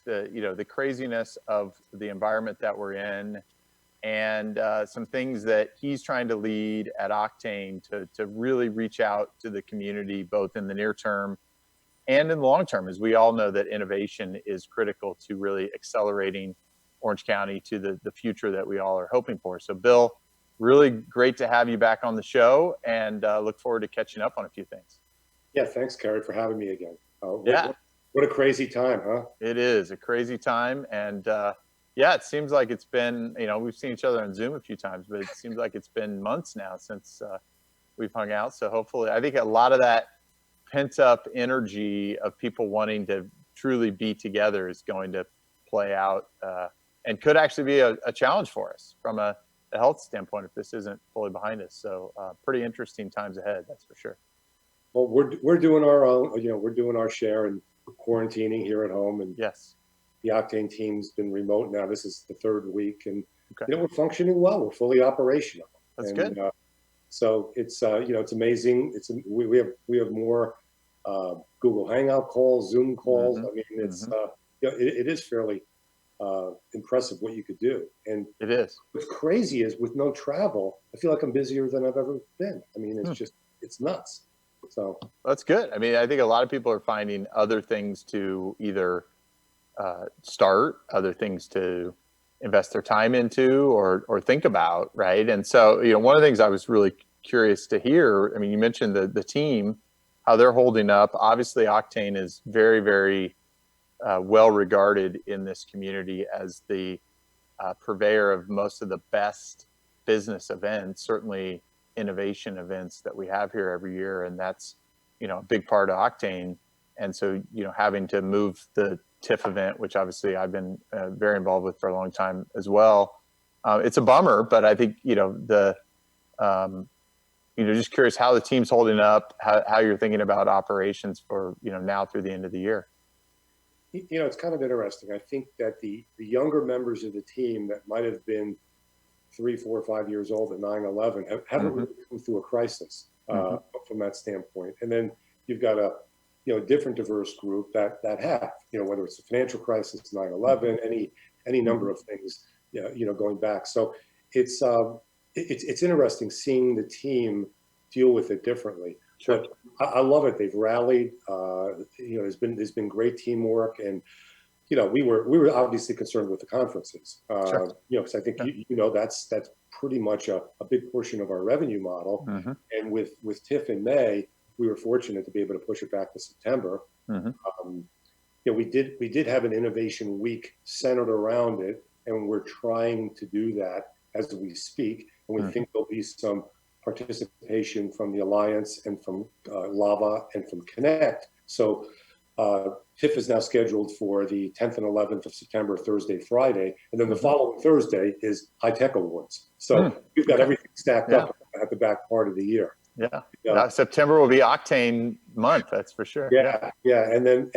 the craziness of the environment that we're in, and some things that he's trying to lead at Octane to really reach out to the community, both in the near term and in the long term, as we all know that innovation is critical to really accelerating Orange County to the future that we all are hoping for. So Bill, really great to have you back on the show, and look forward to catching up on a few things. Yeah, thanks, Kerry, for having me again. Yeah. What a crazy time, huh? It is a crazy time. And yeah, it seems like it's been, we've seen each other on Zoom a few times, but it seems like it's been months now since we've hung out. So hopefully, I think a lot of that pent up energy of people wanting to truly be together is going to play out and could actually be a challenge for us from a health standpoint if this isn't fully behind us. So pretty interesting times ahead, that's for sure. Well, we're doing our own, we're doing our share and quarantining here at home. And yes, the Octane team's been remote now. This is the third week, and we're functioning well. We're fully operational. That's good. So it's it's amazing. We have more Google Hangout calls, Zoom calls. I mean, it's it is fairly impressive what you could do. And it is. What's crazy is with no travel, I feel like I'm busier than I've ever been. I mean, it's nuts. So that's good. I mean, I think a lot of people are finding other things to either start, other things to invest their time into or think about, right? And so, one of the things I was really curious to hear, I mean, you mentioned the team, how they're holding up. Obviously, Octane is very, very well regarded in this community as the purveyor of most of the best business events, certainly innovation events that we have here every year. And that's, a big part of Octane. And so, having to move the TIFF event, which obviously I've been very involved with for a long time as well. It's a bummer, but I think, just curious how the team's holding up, how you're thinking about operations for, now through the end of the year. It's kind of interesting. I think that the younger members of the team that might have been 3, 4, 5 years old at 9/11 haven't really come through a crisis from that standpoint. And then you've got a different diverse group that have, whether it's the financial crisis, 9/11, any number of things, going back. So it's interesting seeing the team deal with it differently. Sure. But I love it. They've rallied. There's been great teamwork, and we were obviously concerned with the conferences. Sure. Because I think that's pretty much a big portion of our revenue model. And with TIFF in May, we were fortunate to be able to push it back to September. We did have an innovation week centered around it, and we're trying to do that as we speak. And we think there'll be some participation from the Alliance and from Lava and from Connect. So TIFF is now scheduled for the 10th and 11th of September, Thursday, Friday. And then the following Thursday is High Tech Awards. So we've got everything stacked up at the back part of the year. Yeah. September will be Octane month, that's for sure. Yeah. And then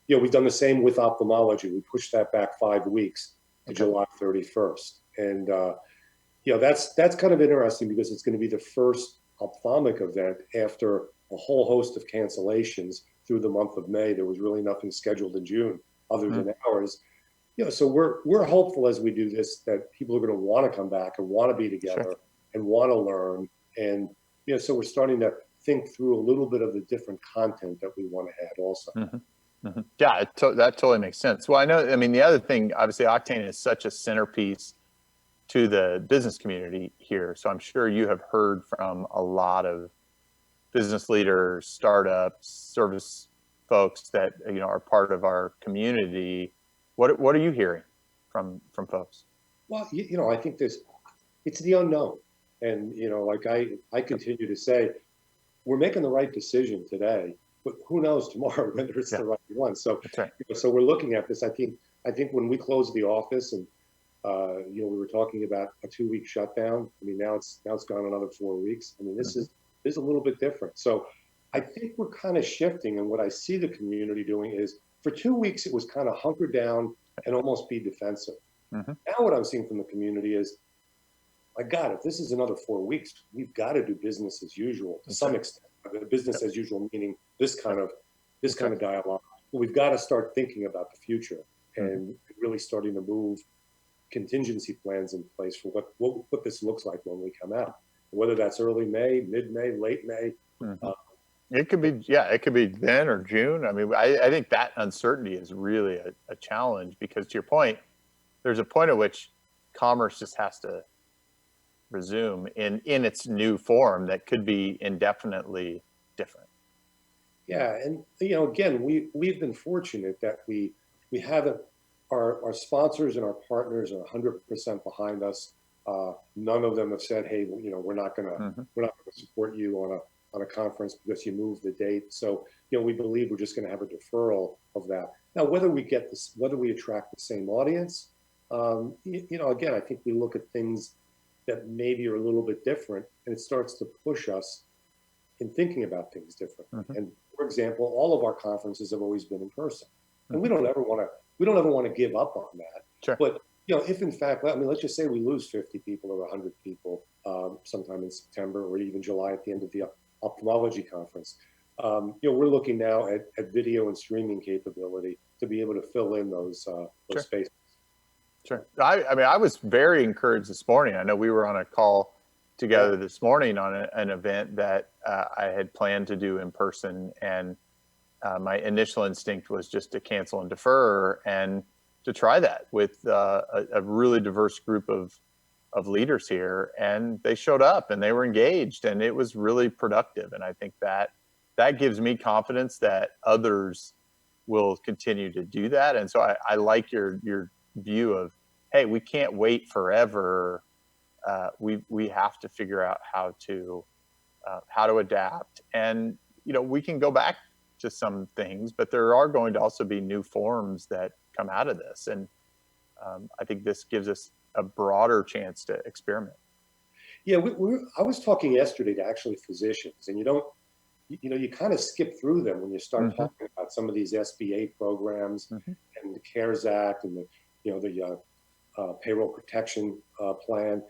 we've done the same with ophthalmology. We pushed that back 5 weeks to July 31st. And that's kind of interesting because it's going to be the first ophthalmic event after a whole host of cancellations through the month of May. There was really nothing scheduled in June other than ours. So we're hopeful as we do this that people are going to want to come back and want to be together and want to learn. And so we're starting to think through a little bit of the different content that we want to add also. Yeah, that totally makes sense. Well, the other thing, obviously, Octane is such a centerpiece to the business community here. So I'm sure you have heard from a lot of business leaders, startups, service folks that are part of our community. What are you hearing from folks? Well, I think it's the unknown. And, like I continue to say, we're making the right decision today, but who knows tomorrow whether it's the right one. So, so we're looking at this. I think when we closed the office and, we were talking about a 2-week shutdown. I mean, now it's gone another 4 weeks. I mean, this is a little bit different. So I think we're kind of shifting. And what I see the community doing is for 2 weeks, it was kind of hunker down and almost be defensive. Now what I'm seeing from the community is, my God, if this is another 4 weeks, we've got to do business as usual to some extent. Business as usual, meaning this kind of dialogue. we've got to start thinking about the future and really starting to move contingency plans in place for what this looks like when we come out, whether that's early May, mid-May, late May. It could be, it could be then or June. I mean, I think that uncertainty is really a challenge, because to your point, there's a point at which commerce just has to resume in its new form that could be indefinitely different. Yeah, and again, we've been fortunate that we haven't, our sponsors and our partners are 100% behind us. None of them have said, "Hey, we're not gonna support you on a conference because you moved the date." So we believe we're just going to have a deferral of that. Now, whether we attract the same audience, again, I think we look at things that maybe are a little bit different, and it starts to push us in thinking about things differently. And for example, all of our conferences have always been in person, and we don't ever want to give up on that. Sure. But if in fact, let's just say we lose 50 people or 100 people sometime in September or even July at the end of the ophthalmology conference, we're looking now at video and streaming capability to be able to fill in those spaces. Sure. I was very encouraged this morning. I know we were on a call together this morning on an event that I had planned to do in person, and my initial instinct was just to cancel and defer, and to try that with a really diverse group of leaders here. And they showed up and they were engaged, and it was really productive. And I think that gives me confidence that others will continue to do that. And so I like your view of, hey, we can't wait forever. We have to figure out how to adapt. And we can go back to some things, but there are going to also be new forms that come out of this. And I think this gives us a broader chance to experiment. Yeah, I was talking yesterday to actually physicians, and you kind of skip through them when you start talking about some of these SBA programs and the CARES Act and the payroll protection plan,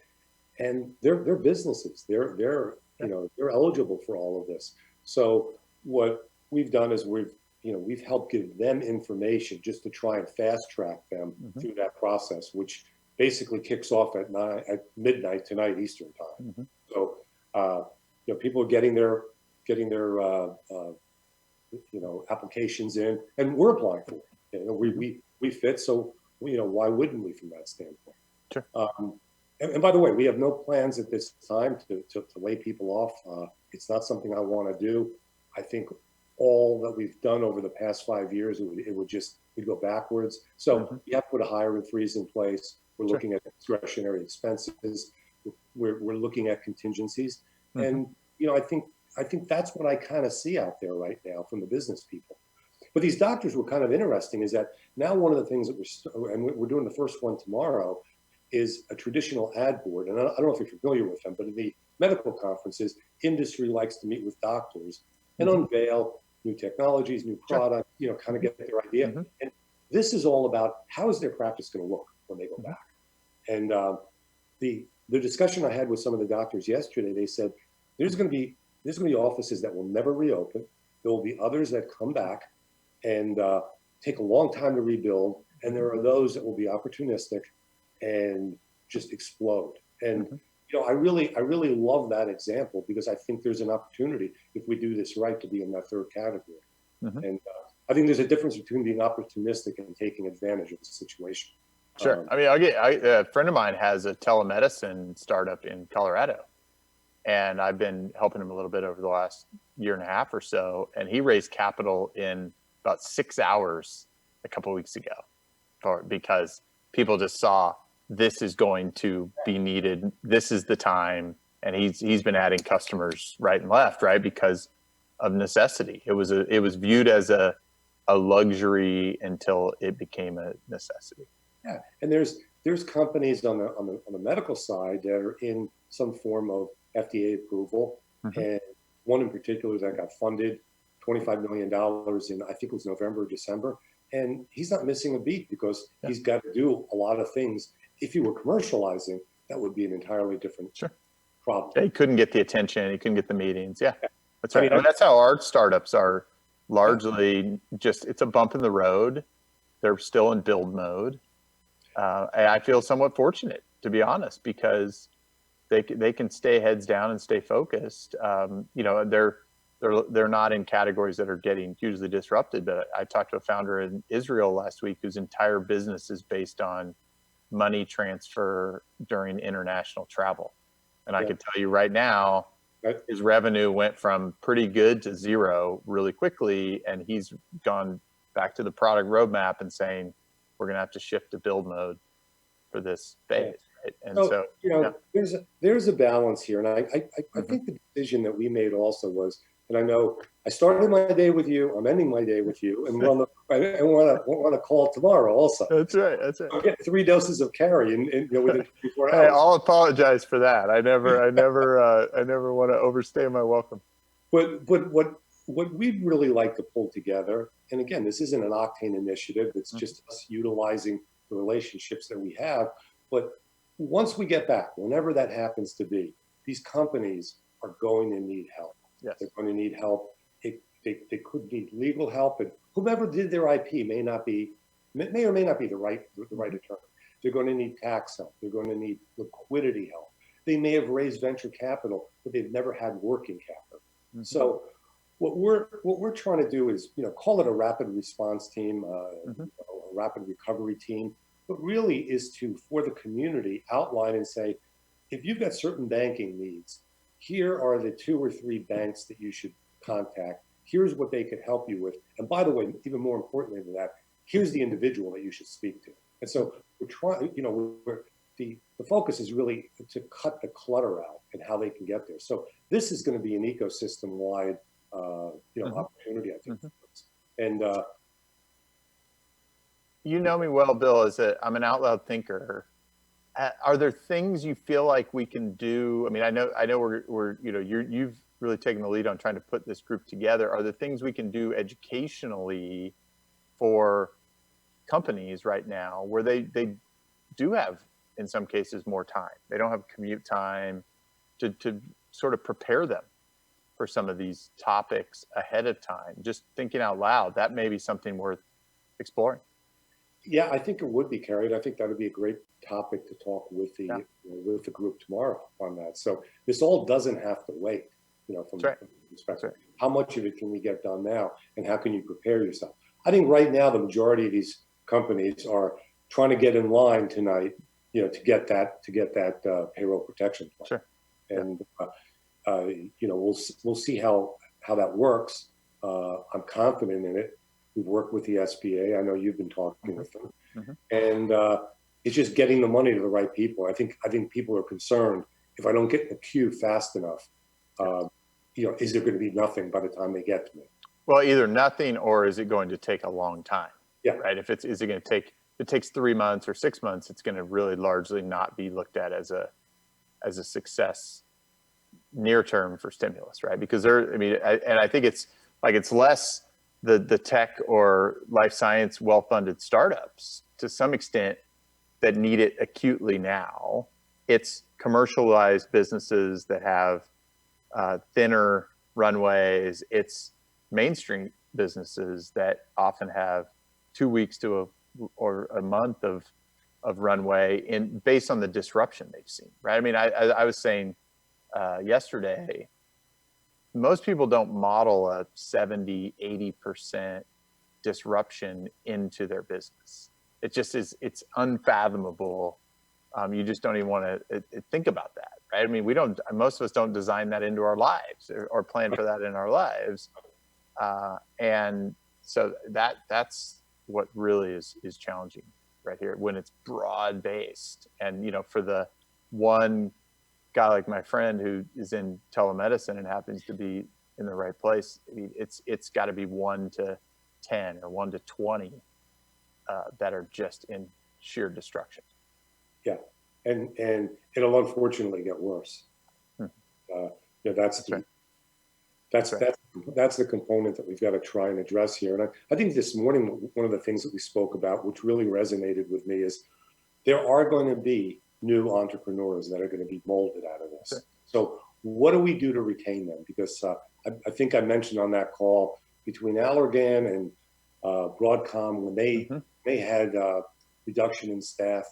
and they're businesses. They're eligible for all of this. So what we've done is we've helped give them information just to try and fast track them through that process, which basically kicks off at midnight tonight Eastern time. So people are getting their applications in, and we're applying for it. We fit, so why wouldn't we from that standpoint? Sure. And by the way, we have no plans at this time to lay people off. It's not something I want to do. I think all that we've done over the past 5 years, we'd go backwards. So we have to put a hiring freeze in place. We're looking at discretionary expenses. We're looking at contingencies, and I think that's what I kind of see out there right now from the business people. But these doctors were kind of interesting, is that now one of the things that we're doing the first one tomorrow is a traditional ad board. And I don't know if you're familiar with them, but in the medical conferences, industry likes to meet with doctors and unveil new technologies, new products, kind of get their idea. And this is all about how is their practice going to look when they go back. And the discussion I had with some of the doctors yesterday, they said there's going to be offices that will never reopen. There will be others that come back and take a long time to rebuild, and there are those that will be opportunistic and just explode. And I really love that example, because I think there's an opportunity, if we do this right, to be in that third category. And I think there's a difference between being opportunistic and taking advantage of the situation. Sure. A friend of mine has a telemedicine startup in Colorado, and I've been helping him a little bit over the last year and a half or so. And he raised capital in about 6 hours a couple of weeks ago, because people just saw this is going to be needed. This is the time. And he's been adding customers right and left, right? Because of necessity. It was viewed as a luxury until it became a necessity. Yeah. And there's companies on the medical side that are in some form of FDA approval. And one in particular that got funded $25 million in, I think it was November or December. And he's not missing a beat, because he's got to do a lot of things. If you were commercializing, that would be an entirely different problem. He couldn't get the attention. He couldn't get the meetings. Yeah, that's right. That's how our startups are largely just, it's a bump in the road. They're still in build mode. And I feel somewhat fortunate, to be honest, because they can stay heads down and stay focused. They're not in categories that are getting hugely disrupted. But I talked to a founder in Israel last week whose entire business is based on money transfer during international travel. And I can tell you right now, his revenue went from pretty good to zero really quickly. And he's gone back to the product roadmap and saying, we're going to have to shift to build mode for this phase. Right? And so there's a balance here. And I think the decision that we made also was, and I know I started my day with you, I'm ending my day with you, and we're on a call tomorrow also. That's right. That's right. I'll get 3 doses of carry within 24 hours. Hey, I'll apologize for that. I never want to overstay my welcome. But what we'd really like to pull together, and again, this isn't an OCTANE initiative, it's just us utilizing the relationships that we have. But once we get back, whenever that happens to be, these companies are going to need help. Yes. They're going to need help. They could need legal help, and whomever did their IP may or may not be the right attorney. They're going to need tax help. They're going to need liquidity help. They may have raised venture capital, but they've never had working capital. Mm-hmm. So what we're trying to do is, call it a rapid response team, a rapid recovery team, but really is to, for the community, outline and say, if you've got certain banking needs, here are the 2 or 3 banks that you should contact. Here's what they could help you with. And by the way, even more importantly than that, here's the individual that you should speak to. And so we're trying, the focus is really to cut the clutter out and how they can get there. So this is going to be an ecosystem-wide, opportunity, I think. And you know me well, Bill. I'm an out loud thinker. Are there things you feel like we can do? I mean, I know we're you've really taken the lead on trying to put this group together. Are there things we can do educationally for companies right now where they do have, in some cases, more time? They don't have commute time to sort of prepare them for some of these topics ahead of time. Just thinking out loud, that may be something worth exploring. Yeah, I think it would be, Carrie. I think that would be a great topic to talk with the with the group tomorrow on that. So this all doesn't have to wait, from the perspective. Right. How much of it can we get done now, and how can you prepare yourself? I think right now the majority of these companies are trying to get in line tonight, to get that payroll protection plan. Sure. And we'll see how that works. I'm confident in it. We've worked with the SBA. I know you've been talking with them, and it's just getting the money to the right people. I think people are concerned, if I don't get in the queue fast enough, is there going to be nothing by the time they get to me? Well, either nothing, or is it going to take a long time? Yeah. Right. If it takes 3 months or 6 months, it's going to really largely not be looked at as a success near term for stimulus, right? Because I think it's less the tech or life science well-funded startups to some extent that need it acutely now. It's commercialized businesses that have thinner runways. It's mainstream businesses that often have 2 weeks to a month of runway based on the disruption they've seen, right? I mean, I was saying yesterday, most people don't model a 70, 80% disruption into their business. It just is, it's unfathomable. You just don't even want to think about that, right? I mean, most of us don't design that into our lives or plan for that in our lives. And so that's what really is challenging right here when it's broad based. And, for the one guy like my friend who is in telemedicine and happens to be in the right place, I mean, it's got to be 1 to 10 or 1 to 20 that are just in sheer destruction. Yeah, and it'll unfortunately get worse. That's the component that we've got to try and address here. And I think this morning, one of the things that we spoke about, which really resonated with me, is there are going to be new entrepreneurs that are going to be molded out of this. Sure. So what do we do to retain them? Because I think I mentioned on that call, between Allergan and Broadcom, when they had reduction in staff,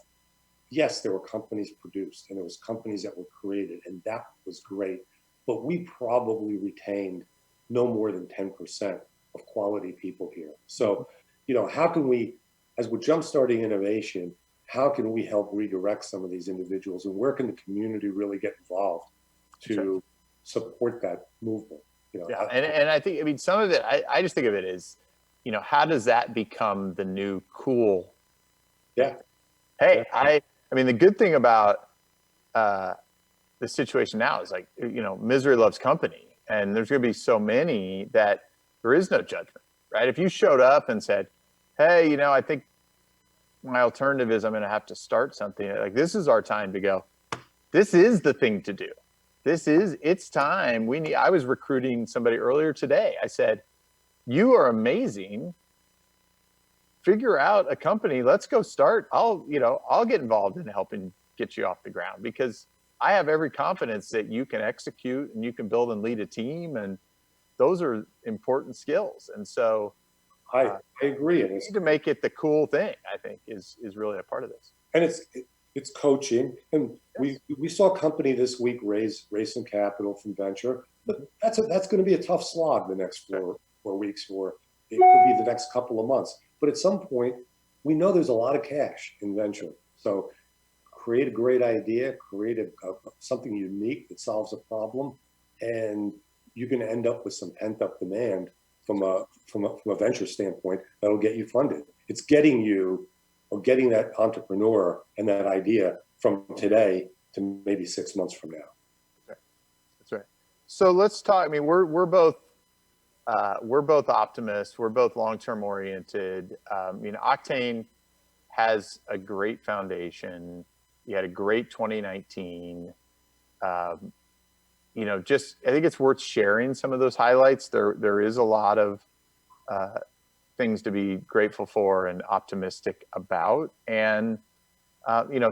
yes, there were companies produced and there was companies that were created, and that was great. But we probably retained no more than 10% of quality people here. So, how can we, as we're jumpstarting innovation, how can we help redirect some of these individuals, and where can the community really get involved to support that movement? Yeah, and I think, I mean, some of it, I just think of it as, how does that become the new cool? Yeah. Hey, I mean, the good thing about the situation now is, like, misery loves company, and there's going to be so many that there is no judgment, right? If you showed up and said, hey, I think my alternative is I'm going to have to start something, like, this is our time to go. This is the thing to do. It's time. I was recruiting somebody earlier today. I said, you are amazing. Figure out a company. Let's go start. I'll get involved in helping get you off the ground, because I have every confidence that you can execute and you can build and lead a team. And those are important skills. And so I agree. You need to make it the cool thing, I think, is really a part of this. And it's coaching. And we saw a company this week raise some capital from venture, but that's going to be a tough slog the next 4 weeks, or it could be the next couple of months. But at some point, we know there's a lot of cash in venture. So create a great idea, create something unique that solves a problem, and you're going to end up with some pent-up demand from a venture standpoint that'll get you funded. It's getting that entrepreneur and that idea from today to maybe 6 months from now. That's right. So let's talk. I mean, we're both optimists. We're both long-term oriented. OCTANE has a great foundation. You had a great 2019. I think it's worth sharing some of those highlights. There is a lot of things to be grateful for and optimistic about, and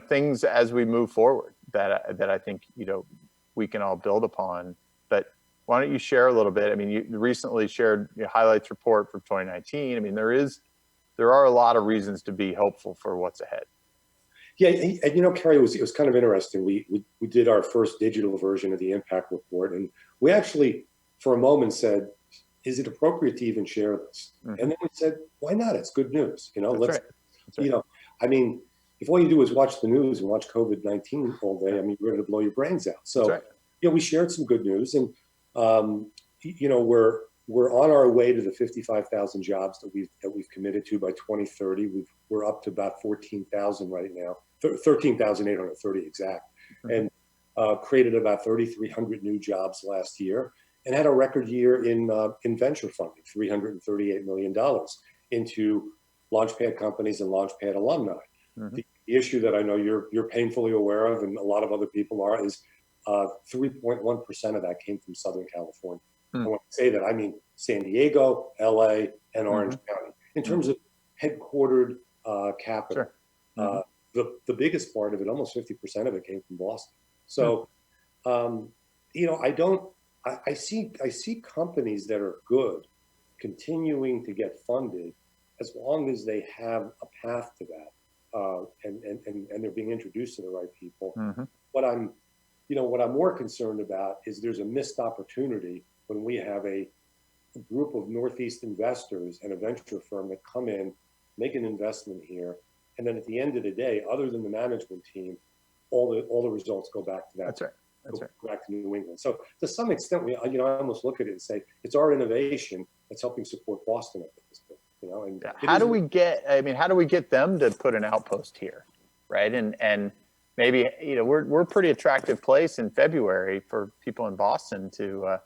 things as we move forward that I think we can all build upon. But why don't you share a little bit? I mean, you recently shared your highlights report for 2019. I mean, there are a lot of reasons to be hopeful for what's ahead. Yeah, and Carrie, it was kind of interesting. We did our first digital version of the impact report, and we actually, for a moment, said, "Is it appropriate to even share this?" Mm-hmm. And then we said, "Why not? It's good news." That's right. I mean, if all you do is watch the news and watch COVID-19 all day, I mean, you're going to blow your brains out. So, we shared some good news, and we're on our way to the 55,000 jobs that we've committed to by 2030. We're up to about 14,000 right now, 13,830 exact, and created about 3,300 new jobs last year, and had a record year in venture funding, $338 million into Launchpad companies and Launchpad alumni. Mm-hmm. The issue that I know you're painfully aware of, and a lot of other people are, is 3.1% of that came from Southern California. And when I say that, I mean San Diego, LA, and Orange County. In terms of headquartered capital, the biggest part of it, almost 50% of it, came from Boston. So, I see companies that are good continuing to get funded as long as they have a path to that, and they're being introduced to the right people. Mm-hmm. What I'm more concerned about is there's a missed opportunity when we have a group of Northeast investors and a venture firm that come in, make an investment here, and then at the end of the day, other than the management team, all the results go back to that. That's right. Go back to New England. So to some extent, I almost look at it and say it's our innovation that's helping support Boston at this point. And how do we get them to put an outpost here, right? And maybe we're a pretty attractive place in February for people in Boston to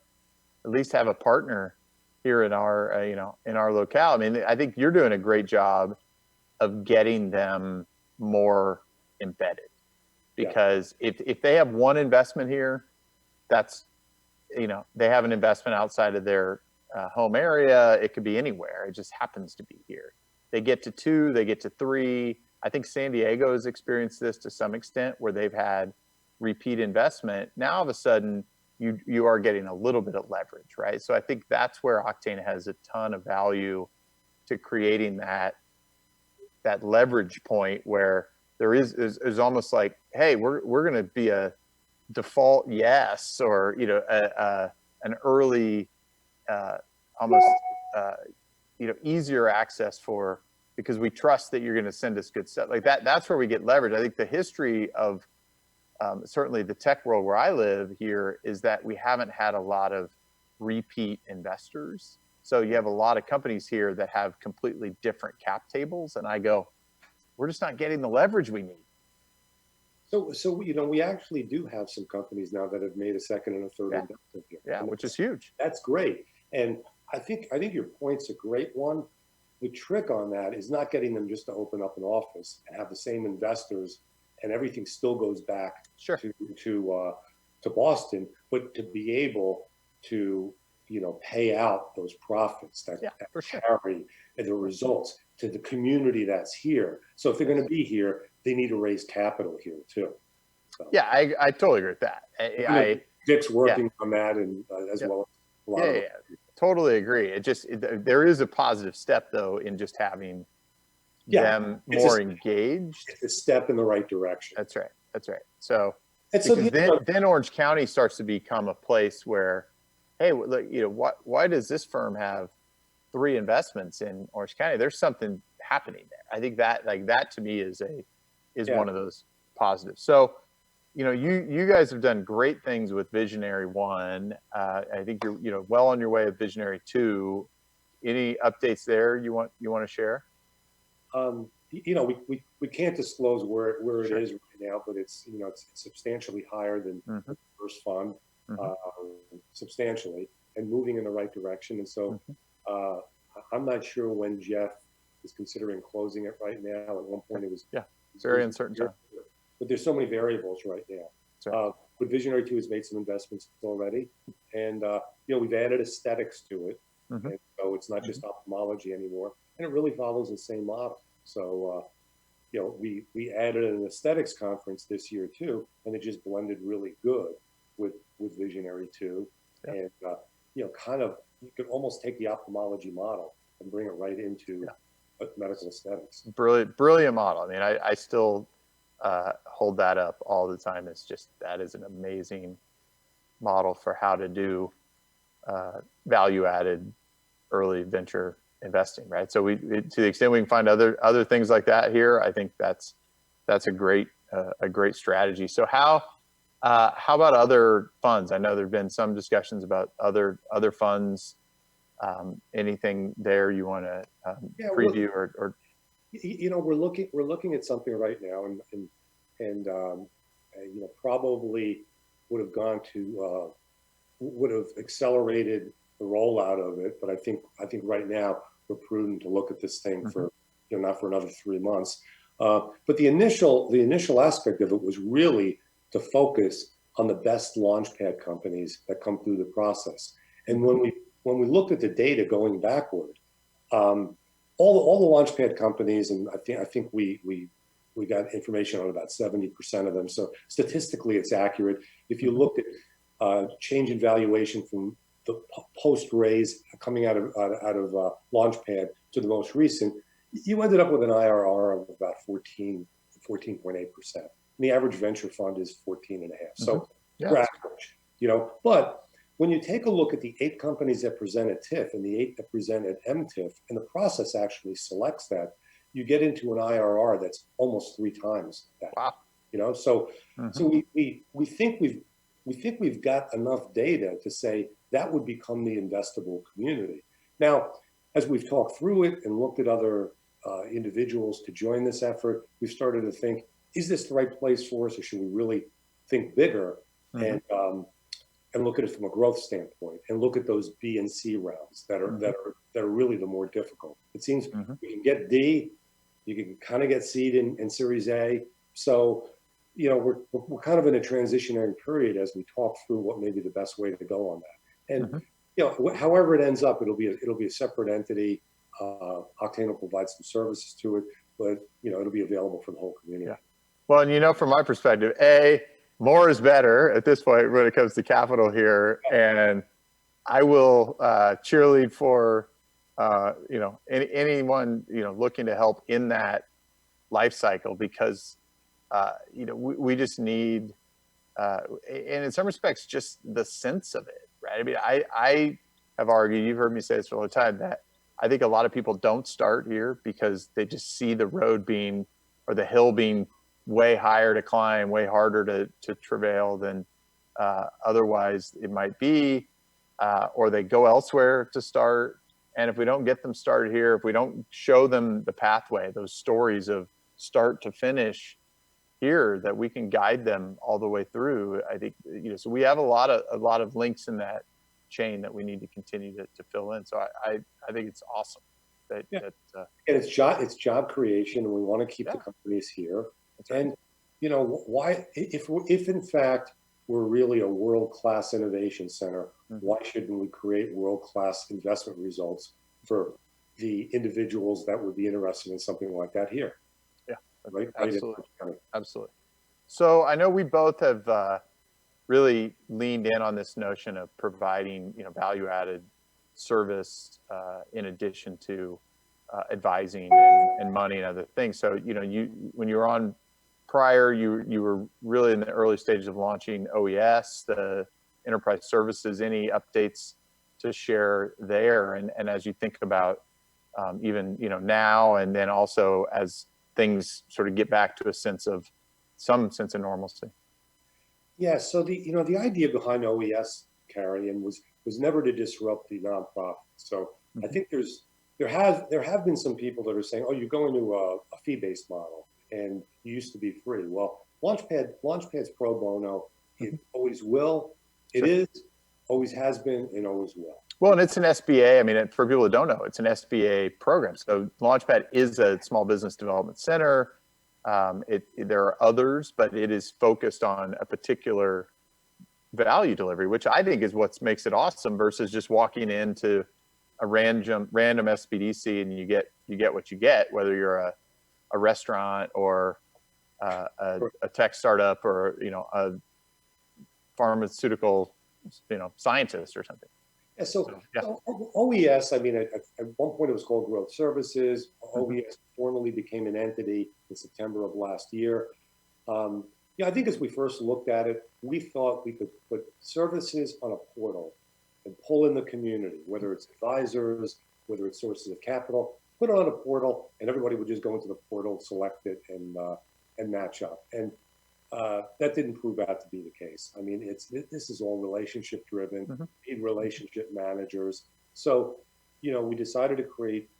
at least have a partner here in our locale. I mean, I think you're doing a great job of getting them more embedded, because if they have one investment here, that's they have an investment outside of their home area. It could be anywhere. It just happens to be here. They get to 2, they get to 3. I think San Diego has experienced this to some extent, where they've had repeat investment. Now all of a sudden, you are getting a little bit of leverage, right? So I think that's where Octane has a ton of value to creating that leverage point where there is almost like, hey, we're going to be a default yes, or an early almost easier access for, because we trust that you're going to send us good stuff like that. That's where we get leverage. I think the history of certainly the tech world where I live here is that we haven't had a lot of repeat investors. So you have a lot of companies here that have completely different cap tables, and I go, we're just not getting the leverage we need. So we actually do have some companies now that have made a second and a third investment here. Yeah, which is huge. That's great. And I think your point's a great one. The trick on that is not getting them just to open up an office and have the same investors and everything still goes back to Boston, but to be able to pay out those profits that carry the results to the community that's here. So if they're going to be here, they need to raise capital here too. So, yeah, I totally agree with that. Dick's working on that, and as well as a lot of totally agree. There is a positive step though in just having them more engaged. It's a step in the right direction. That's right. So, then Orange County starts to become a place where, hey, why does this firm have 3 investments in Orange County? There's something happening there. I think that to me is one of those positives. So, you guys have done great things with Visionary 1. I think you're well on your way with Visionary 2. Any updates there you want to share? We can't disclose where it is right now, but it's substantially higher than the first fund, substantially, and moving in the right direction. And so I'm not sure when Jeff is considering closing it right now. At one point it was very uncertain time. But there's so many variables right now. But Visionary 2 has made some investments already, and we've added aesthetics to it, and so it's not just ophthalmology anymore, and it really follows the same model. So we added an aesthetics conference this year too, and it just blended really good with Visionary 2, and kind of you could almost take the ophthalmology model and bring it right into medical aesthetics. Brilliant model. I mean, I still hold that up all the time. It's just, that is an amazing model for how to do value-added early venture investing, right? So to the extent we can find other things like that here, I think that's a great strategy. So how about other funds? I know there've been some discussions about other funds. Anything there you want to preview or? We're looking at something right now, and probably would have accelerated the rollout of it. But I think right now we're prudent to look at this thing for not for another 3 months. But the initial aspect of it was really to focus on the best launchpad companies that come through the process. And when we looked at the data going backward, all the launchpad companies, and I think we got information on about 70% of them. So statistically, it's accurate. If you looked at change in valuation from the post raise coming out of launchpad to the most recent, you ended up with an IRR of about 14.8%. The average venture fund is 14.5%. So average, but when you take a look at the 8 companies that presented TIFF and the 8 that presented MTIF, and the process actually selects that, you get into an IRR that's almost 3 times that. Wow. So we think we've got enough data to say that would become the investable community. Now, as we've talked through it and looked at other individuals to join this effort, we've started to think, is this the right place for us, or should we really think bigger and look at it from a growth standpoint, and look at those B and C rounds that are really the more difficult. It seems we can get D, you can kind of get seed in Series A. So, we're kind of in a transitionary period as we talk through what may be the best way to go on that. And however it ends up, it'll be a separate entity. Octane will provide some services to it, but it'll be available for the whole community. Yeah. Well, and from my perspective, more is better at this point when it comes to capital here, and I will cheerlead for anyone looking to help in that life cycle, because we just need, and in some respects, just the sense of it, right? I mean, I have argued, you've heard me say this all the time, that I think a lot of people don't start here because they just see the road being, or the hill being, way higher to climb, way harder to travail than otherwise it might be, or they go elsewhere to start. And if we don't get them started here, if we don't show them the pathway, those stories of start to finish here, that we can guide them all the way through, I think, so we have a lot of links in that chain that we need to continue to fill in. So I think it's awesome that, Yeah. that And it's job creation, and we want to keep the companies here. right. And why, if in fact we're really a world-class innovation center, why shouldn't we create world-class investment results for the individuals that would be interested in something like that here? Yeah, right. Absolutely. Absolutely. So I know we both have really leaned in on this notion of providing value-added service in addition to advising and money and other things. So when you were on prior, you were really in the early stages of launching OES, the enterprise services. Any updates to share there? And as you think about even now, and then also as things sort of get back to some sense of normalcy. Yeah. So the idea behind OES, Carrie, and was never to disrupt the nonprofit. So I think there have been some people that are saying, oh, you're going to a fee-based model, and you used to be free. Well, Launchpad's pro bono. It always will. It is, always has been, and always will. Well, and it's an SBA. I mean, for people who don't know, it's an SBA program. So Launchpad is a small business development center. There are others, but it is focused on a particular value delivery, which I think is what makes it awesome versus just walking into a random SBDC and you get what you get, whether you're a restaurant or a tech startup or a pharmaceutical scientist or something. Yeah, so OES, I mean, at one point it was called Growth Services. OES formally became an entity in September of last year. I think as we first looked at it, we thought we could put services on a portal and pull in the community, whether it's advisors, whether it's sources of capital, put it on a portal, and everybody would just go into the portal, select it, and match up. And that didn't prove out to be the case. I mean, this is all relationship driven, need relationship managers. So, we decided to create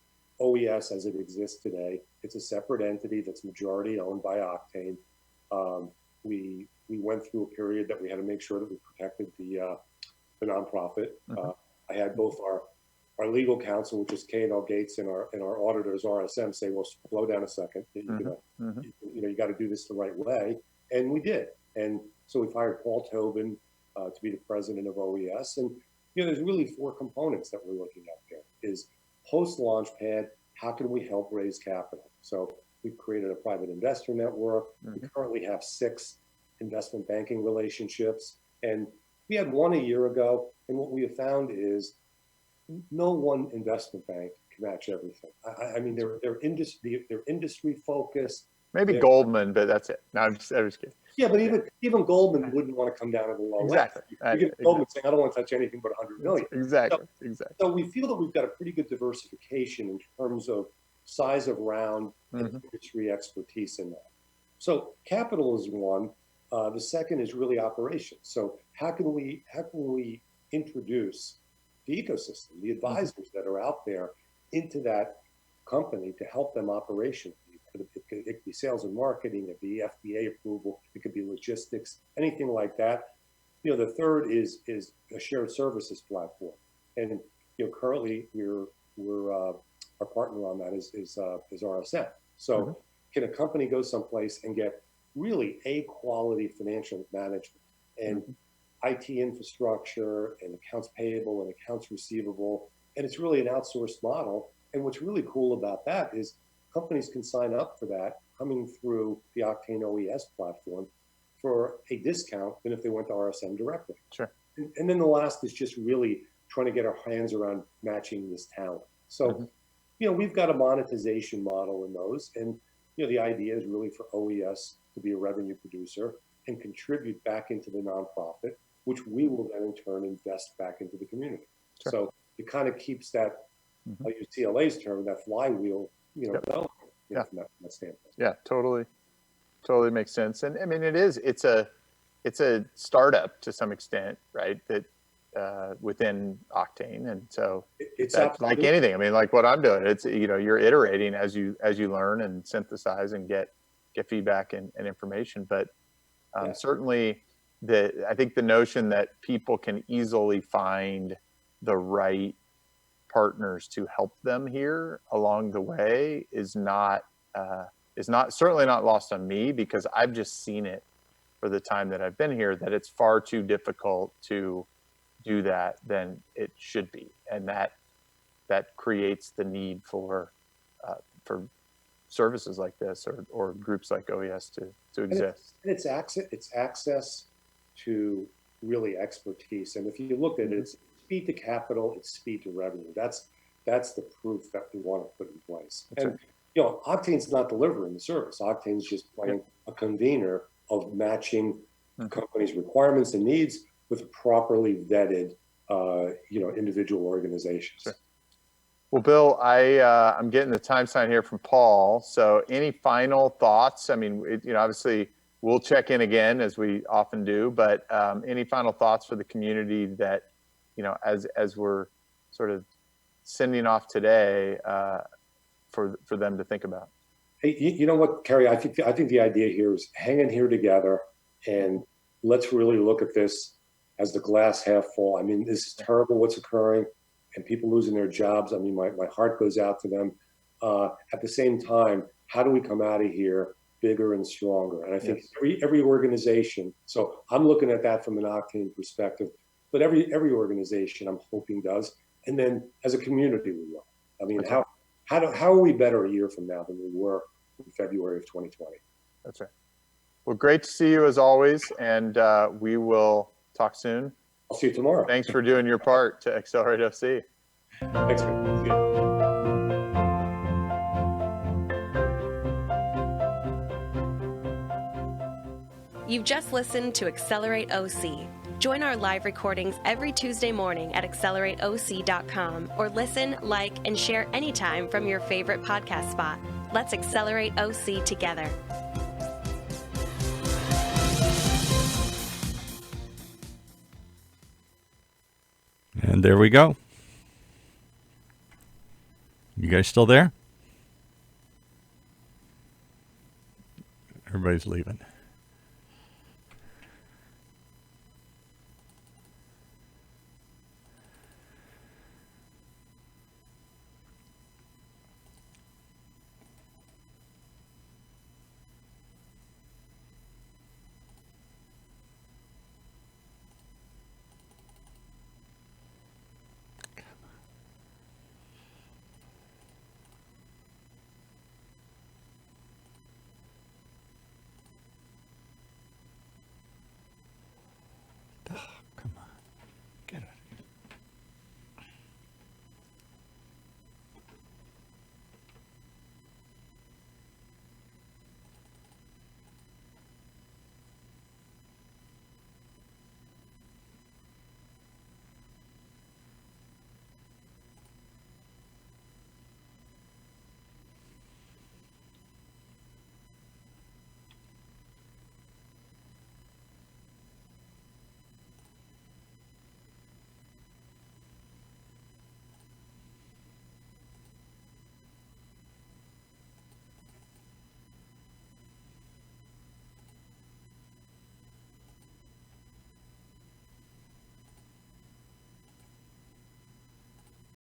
OES as it exists today. It's a separate entity that's majority owned by OCTANE. We went through a period that we had to make sure that we protected the nonprofit. I had both our legal counsel, which is K&L Gates, and our auditors, RSM, say, well, slow down a second. You got to do this the right way. And we did. And so we've hired Paul Tobin to be the president of OES. And, there's really four components that we're looking at there. Is post-Launchpad, how can we help raise capital? So we've created a private investor network. We currently have 6 investment banking relationships. And we had one a year ago. And what we have found is no one investment bank can match everything. I mean, they're industry focused. Maybe Goldman, but that's it. No, I'm just kidding. Yeah, but even Goldman wouldn't want to come down to the low exactly. end. You get Goldman saying, I don't want to touch anything but 100 million. Exactly. So we feel that we've got a pretty good diversification in terms of size of round and industry expertise in that. So capital is one. The second is really operations. So how can we introduce the ecosystem, the advisors that are out there into that company to help them operationally? It could be sales and marketing, it could be FDA approval, it could be logistics, anything like that. The third is a shared services platform, and currently we're our partner on that is RSM. So can a company go someplace and get really A quality financial management and IT infrastructure and accounts payable and accounts receivable, and it's really an outsourced model. And what's really cool about that is companies can sign up for that coming through the OCTANE OES platform. for a discount than if they went to RSM directly. Sure. And then the last is just really trying to get our hands around matching this talent. So, we've got a monetization model in those. And, the idea is really for OES to be a revenue producer and contribute back into the nonprofit, which we will then in turn invest back into the community. Sure. So it kind of keeps that, I'll use TLA's term, that flywheel, developing from that standpoint. Yeah, totally makes sense. And I mean, it's a startup to some extent, right? That within Octane, and so it's like anything. I mean, like what I'm doing, it's you're iterating as you learn and synthesize and get feedback and information. But certainly, I think the notion that people can easily find the right partners to help them here along the way is certainly not lost on me, because I've just seen it for the time that I've been here, that it's far too difficult to do that than it should be. And that creates the need for services like this or groups like OES to exist. And it's access to really expertise. And if you look at it, it's speed to capital, it's speed to revenue. That's the proof that we want to put in place. That's and right. Octane's not delivering the service. Octane's just playing a convener of matching companies' requirements and needs with properly vetted, individual organizations. Sure. Well, Bill, I'm getting the time sign here from Paul. So, any final thoughts? I mean, obviously, we'll check in again as we often do. But any final thoughts for the community that, as we're sort of sending off today, for them to think about? Hey, you know what, Kerry? I think the idea here is hang in here together, and let's really look at this as the glass half full. I mean, this is terrible what's occurring, and people losing their jobs. I mean, my heart goes out to them. At the same time, how do we come out of here bigger and stronger? And I think every organization, so I'm looking at that from an Octane perspective, but every organization I'm hoping does. And then as a community, we will. I mean, how are we better a year from now than we were in February of 2020? That's right. Well, great to see you as always, and we will talk soon. I'll see you tomorrow. Thanks for doing your part to accelerate OC. Thanks, man. See you. You've just listened to Accelerate OC. Join our live recordings every Tuesday morning at accelerateoc.com, or listen, like, and share anytime from your favorite podcast spot. Let's accelerate OC together. And there we go. You guys still there? Everybody's leaving.